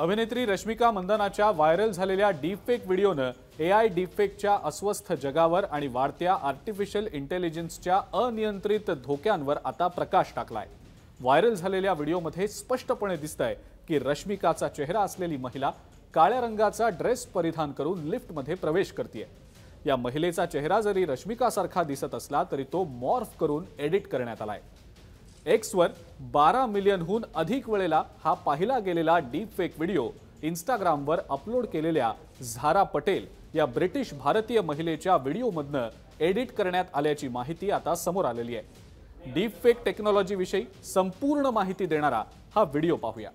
अभिनेत्री रश्मिका मंदानाच्या व्हायरल झालेल्या deepfake व्हिडिओनं AI डीपफेकच्या अस्वस्थ जगावर आणि वाढत्या आर्टिफिशियल इंटेलिजन्सच्या अनियंत्रित धोक्यांवर आता प्रकाश टाकलाय। व्हायरल झालेल्या व्हिडिओमध्ये स्पष्टपणे दिसतंय की रश्मिकाचा चेहरा असलेली महिला काळ्या रंगाचा ड्रेस परिधान करून लिफ्टमध्ये प्रवेश करतेय। या महिलेचा चेहरा जरी रश्मिकासारखा दिसत असला तरी तो मॉर्फ करून एडिट करण्यात आलाय। एक्सवर 12 मिलियनहून अधिक वेळेला हा पाहिला गेलेला डीपफेक व्हिडिओ इंस्टाग्रामवर अपलोड केलेल्या झारा पटेल या ब्रिटिश भारतीय महिलेच्या व्हिडिओमधनं एडिट करण्यात आल्याची माहिती आता समोर आलेली आहे। डीपफेक टेक्नॉलॉजीविषयी संपूर्ण माहिती देणारा हा व्हिडिओ पाहूया।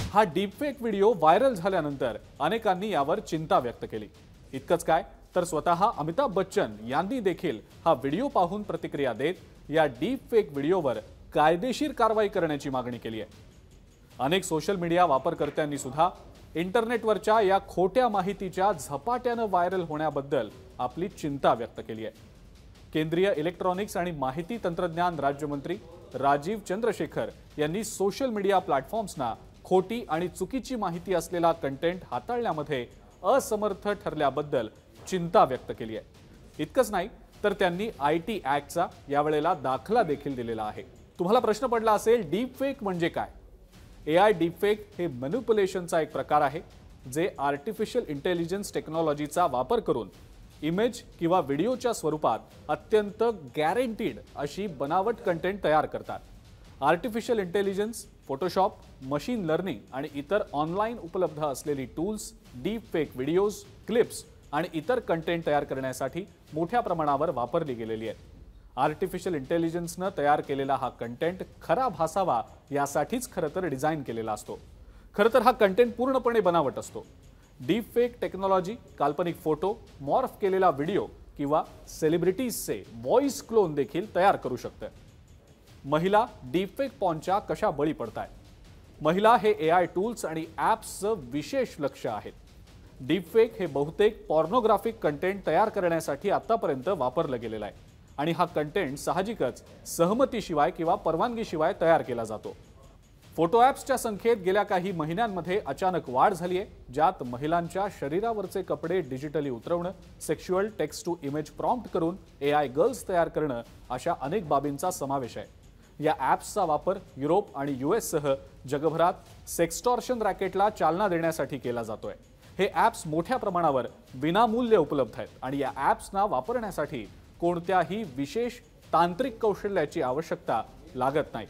हा डीपफेक व्हिडिओ व्हायरल झाल्यानंतर अनेकांनी यावर चिंता व्यक्त केली। इतकंच काय तर स्वतः अमिताभ बच्चन यांनी देखील हा व्हिडिओ पाहून प्रतिक्रिया देत या डीपफेक व्हिडिओवर कायदेशीर कारवाई करण्याची मागणी केली आहे। अनेक सोशल मीडिया वापरकर्त्यांनी सुद्धा इंटरनेटवरच्या या खोट्या माहितीच्या झपाट्याने व्हायरल होण्याबद्दल आपली चिंता व्यक्त केली आहे। केंद्रीय इलेक्ट्रॉनिक्स आणि माहिती तंत्रज्ञान राज्यमंत्री राजीव चंद्रशेखर यांनी सोशल मीडिया प्लॅटफॉर्म्सना खोटी आणि चुकीची माहिती असलेला कंटेंट हाताळण्यामध्ये असमर्थ ठरल्याबद्दल चिंता व्यक्त केली आहे। इतकंच नाही तर त्यांनी आयटी ॲक्टचा यावेळेला दाखला देखील दिलेला आहे। तुम्हाला प्रश्न पडला असेल डीपफेक म्हणजे काय? एआय डीपफेक हे मॅनिप्युलेशनचा एक प्रकार आहे जे आर्टिफिशियल इंटेलिजन्स टेक्नॉलॉजीचा वापर करून इमेज किंवा व्हिडिओच्या स्वरूपात अत्यंत गॅरंटीड अशी बनावट कंटेंट तयार करतात। Artificial intelligence, Photoshop, machine learning आणि इतर ऑनलाईन उपलब्ध असलेली टूल्स डीपफेक व्हिडिओज, क्लिप्स आणि इतर कंटेंट तयार करण्यासाठी मोठ्या प्रमाणावर वापरली गेलेली आहेत। आर्टिफिशियल इंटेलिजन्सने तयार केलेला हा कंटेंट खरा भासावा यासाठीच खरं तर डिझाइन केलेला असतो। खरं तर हा कंटेंट पूर्णपणे बनावट असतो। डीपफेक टेक्नॉलॉजी काल्पनिक फोटो, मॉर्फ केलेला व्हिडिओ किंवा सेलिब्रिटीजचे व्हॉइस क्लोन देखील तयार करू शकते। महिला डीपफेक पॉर्नच्या कशा बळी पडतायत? महिला हे एआय टूल्स आणि ॲप्सचं विशेष लक्ष आहेत। डीपफेक हे बहुतेक पॉर्नोग्राफिक कंटेंट तयार करण्यासाठी आतापर्यंत वापरलं गेलेलं आहे आणि हा कंटेंट साहजिकच सहमतीशिवाय किंवा परवानगीशिवाय तयार केला जातो। फोटो ॲप्सच्या संख्येत गेल्या काही महिन्यांमध्ये अचानक वाढ झाली आहे, ज्यात महिलांच्या शरीरावरचे कपडे डिजिटली उतरवणं, sexual text to image prompt करून एआय गर्ल्स तयार करणं अशा अनेक बाबींचा समावेश आहे। या ॲप्सचा वापर युरोप आणि यूएससह जगभरात सेक्सटॉर्शन रॅकेटला चालना देण्यासाठी केला जातोय। हे ॲप्स मोठ्या प्रमाणावर विनामूल्य उपलब्ध आहेत आणि या ॲप्सना वापरण्यासाठी कोणत्याही विशेष तांत्रिक कौशल्याची आवश्यकता लागत नाही।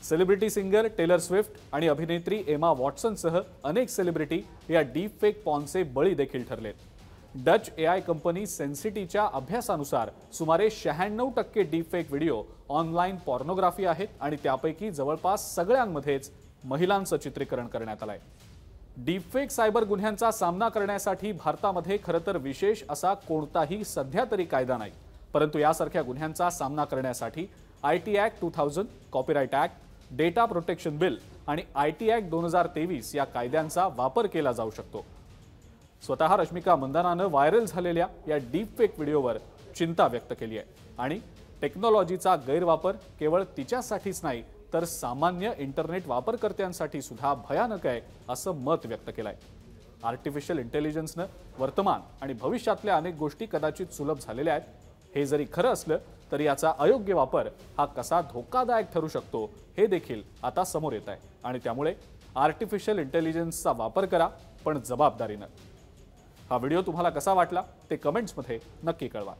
सेलिब्रिटी सिंगर टेलर स्विफ्ट आणि अभिनेत्री एमा वॉटसनसह अनेक सेलिब्रिटी या डीपफेक पॉर्नचे बळी देखील ठरलेत। डच एआय कंपनी सेन्सिटीच्या अभ्यासानुसार सुमारे 96% डीपफेक व्हिडिओ ऑनलाईन पॉर्नोग्राफी आहेत आणि त्यापैकी जवळपास सगळ्यांमध्येच महिलांचं चित्रीकरण करण्यात आलंय। डीपफेक सायबर गुन्ह्यांचा सामना करण्यासाठी भारतामध्ये खरं तर विशेष असा कोणताही सध्या तरी कायदा नाही, परंतु यासारख्या गुन्ह्यांचा सामना करण्यासाठी IT act 2000, copyright act, data protection bill आणि आयटी ॲक्ट 2023 या कायद्यांचा वापर केला जाऊ शकतो। स्वतः रश्मिका मंदानानं व्हायरल झालेल्या या डीपफेक व्हिडिओवर चिंता व्यक्त केली आहे आणि टेक्नॉलॉजीचा गैरवापर केवळ तिच्यासाठीच नाही तर सामान्य इंटरनेट वापरकर्त्यांसाठी सुद्धा भयानक आहे असं मत व्यक्त केलंय। आर्टिफिशियल इंटेलिजन्सनं वर्तमान आणि भविष्यातल्या अनेक गोष्टी कदाचित सुलभ झालेल्या आहेत। हे जरी खरं असलं तरी याचा अयोग्य वापर हा कसा धोकादायक ठरू शकतो हे देखील आता समोर येत आहे आणि त्यामुळे आर्टिफिशियल इंटेलिजन्सचा वापर करा, पण जबाबदारीनं। हा व्हिडिओ तुम्हाला कसा वाटला ते कमेंट्समध्ये नक्की कळवा।